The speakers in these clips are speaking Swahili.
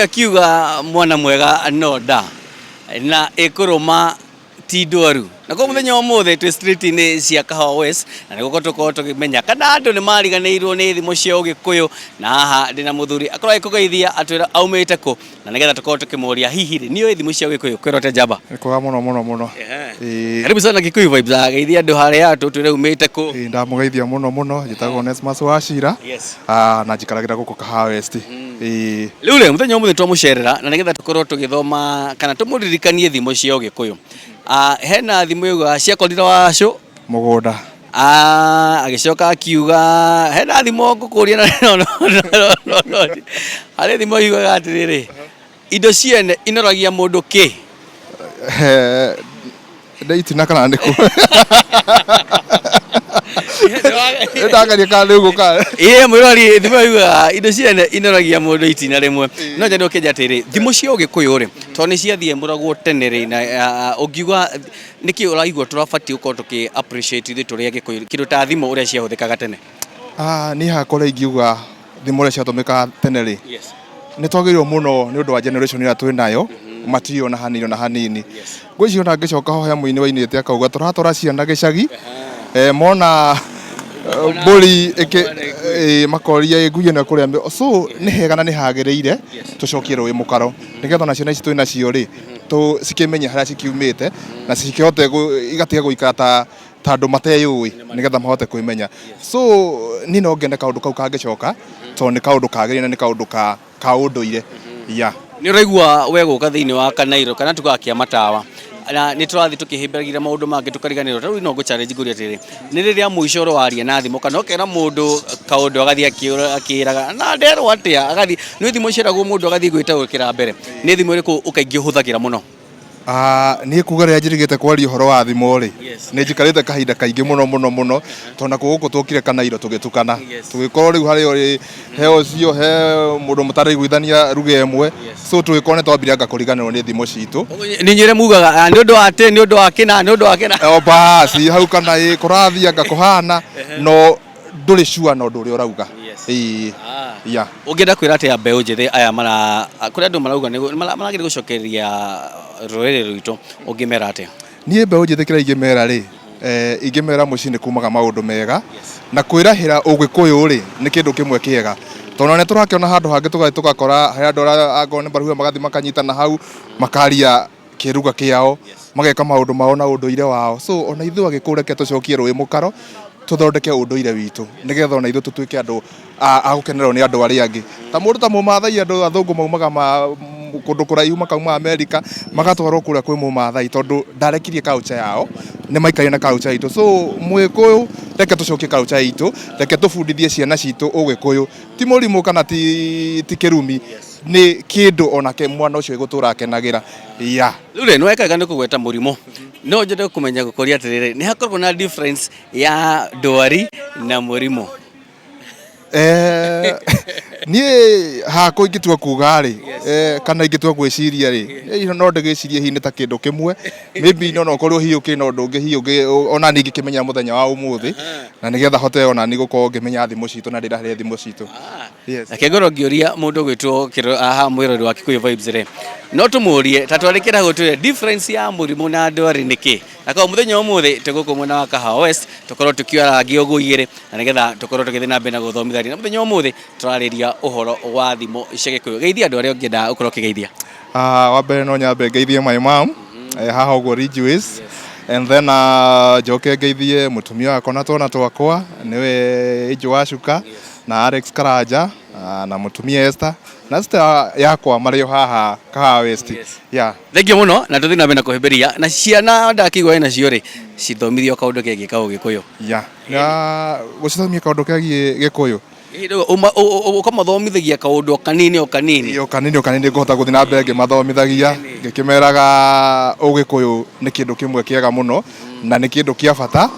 akiuga mwana mwega no nda na ikuruma ti ndwaru na kwa muthenya omothe twi street-ini cia Kahawa West na niguko tukorwo tukimenya kana andu ni mariganirwo ni thimu cia Ugikuyu na haha ndina muthuri akorwo ikugeithia atwira aumite ku na nigetha tukorwo tukimuria hihi ri ni thimu cia Ugikuyu kwirote njamba kwega muno karibu sana Gikuyu Vibes ageithia andu haria atutwire umite ku ndamugeithia muno njitagwo Onesmus Wachira na njikaragira guku Kahawa West riu ri muthenya omothe twamucerera na nigetha tukorwo tugithoma kana tumuririkanie thimu cia Ugikuyu hena thimu yuga cia korira wacu mugunda agicoka akiuga hena thimu ngukuria no hari thimu yuga atiriri indo ciene inoragia mundu ki ndaitina kana ndiku ndagaria kana nguka mwirori thimu yuga indo ciene inoragia mundu itina rimwe no njendo kenja atiri thimu cia Ugikuyu ri to ni ciathie muragwo tenere na ungiuga niki uraigwa turabati uko tuki appreciate ithu turi Gikuyu kindu ta thimu uria ciahuthikaga tene ni hakore ingiuga thimu uria ciatumika tene ri ni twagirwo muno ni undu wa generation ira twinayo matio na hanini ngwiciona ngicoka hoya muini wa inite akauga turatora ciana gicagi mona mburi makoria nguye na kuria so ni hega na ni hagiriire tucokie rui mukaro nigetha na ciana ici twina cio ri tu cikimenya haria cikiumite na cikihote igatiga guikara ta andu mateyui nigetha mahote kwimenya so ni no ngende kaundu kau kangicoka to ni kaundu kagiri na ni kaundu ka unduire ni uraigua we guka thiini wa Kanairo kana tugakia matawa na ni turathi tukihimbagira maundu mangi tukariganirwo riu no challenge nguri atiri ni riria muico ro waria na thimu kana okera mundu kaundu agathi akiraga na nderwo atia agathi ni thimu ciragwo mundu agathi gwitaukira mbere ni thimu iriku ukaingi huthagira muno ni kuga ria njirigite kwaria horo wa thimu ri ni njikarite kahinda kaingi muno tona guku tukire Kanairo tugitukana tugikorwo riu hari ori heo cio he mundu mutari guithania ruga emwe so tugikone twambiranga kuriganirwo ni thimu citu ni nyire mugaga ni undu ate ni undu wakina basi hau kana kurathia ngakuhana no nduri shua no nduri urauga ungenda kwira ati ambeu njithi aya mara kuri andu marauga ni maragire gucokeria ruriri rwitu ungimera ati nie mbeu njithi kira ingimera ri ingimera mucini kumaga maundu mega na kwirahira Ugikuyu ri ni kindu kimwe kiega tona ne turakiona handu hangi tugakora he andu agone baruha magathi makanyitana hau makaria kiruga kiao mageka maundu mao na unduire wao so ona ithu agikureke tucokie rui mukaro tuthondeke unduire witu nigetha ona ithu tutuike andu agukenerwo ni andu ari angi ta mundu ta mumathai andu athungu maumaga kundu kuraihu makauma America magatwarwo kuria kwi mumathai tondu ndarekirie culture yao ni maikaire na culture itu so Mwikuyu reke tucokie culture itu reke tubundithie ciana citu Ugikuyu ti murimu kana ti kirumi ni kindu onake mwana ucio igutura akenagira riu ni wekaga ni kugweta murimu no njende kumenya gukoria atiriri ni hakorwo na difference ya ndwari na murimu ni hako ingitua kuga ri kana ingitua gwiciria ri no ndegicirie hi ni ta kindu kimwe maybe no korwo hi ukina undu ungi hi ona ni ngikimenya muthenya wa umuthi na nigetha hote ona ni gukorwo ngimenya thimu citu na ndirahe thimu citu akengoro ngioria mundu gwitwo aha mwirori wa Gikuyu Vibes ri no tumurie ta twarikira gutwire difference ya murimu na ndwari niki akao muthenya umuthi tuguku mwena wa Kahawa West tukorwo tukiarangi uguigire na nigetha tukorwo tukithina mbere na guthomithania na muthenya umuthi turariria uhoro wa thimu cia Gikuyu geithia andu aria ungienda ukorwo kigeithia wa mbere no nyambe geithie my mom haha ugo Ridgeways and then joke geithie mutumia wakwa na twana twakwa niwe Ijo Wacuka na Alex Karanja na mutumia Esther na sister yakwa mario haha Kahawa West thengio muno na tuthina mbere na kuhimberia na ciana ndakigwa ina cio ri cithomithio kaundu kegi ka Ugikuyu ya gucithomia kaundu kegi Gikuyu ukamathomithagia kaundu kanini ngihota guthi na mbere ngimathomithagia ngikimeraga Ugikuyu ni kindu kimwe kiega muno na ni kindu kia bata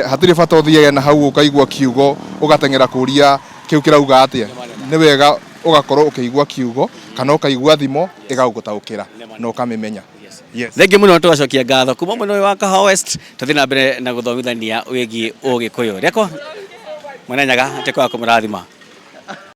hatiri bata uthie na hau ukaigua kiugo ugatengera kuria kiu kirauga atia ni wega ugakorwo ukiigua kiugo kana ukaigua thimo igagutaukira no kamimenya thengio muno tugacokia ngatho kuma mwena wa Kahawa West tuthi na mbere na guthomithania wigi Ugikuyu riakwa mwana nyaga tekwa kumurathima.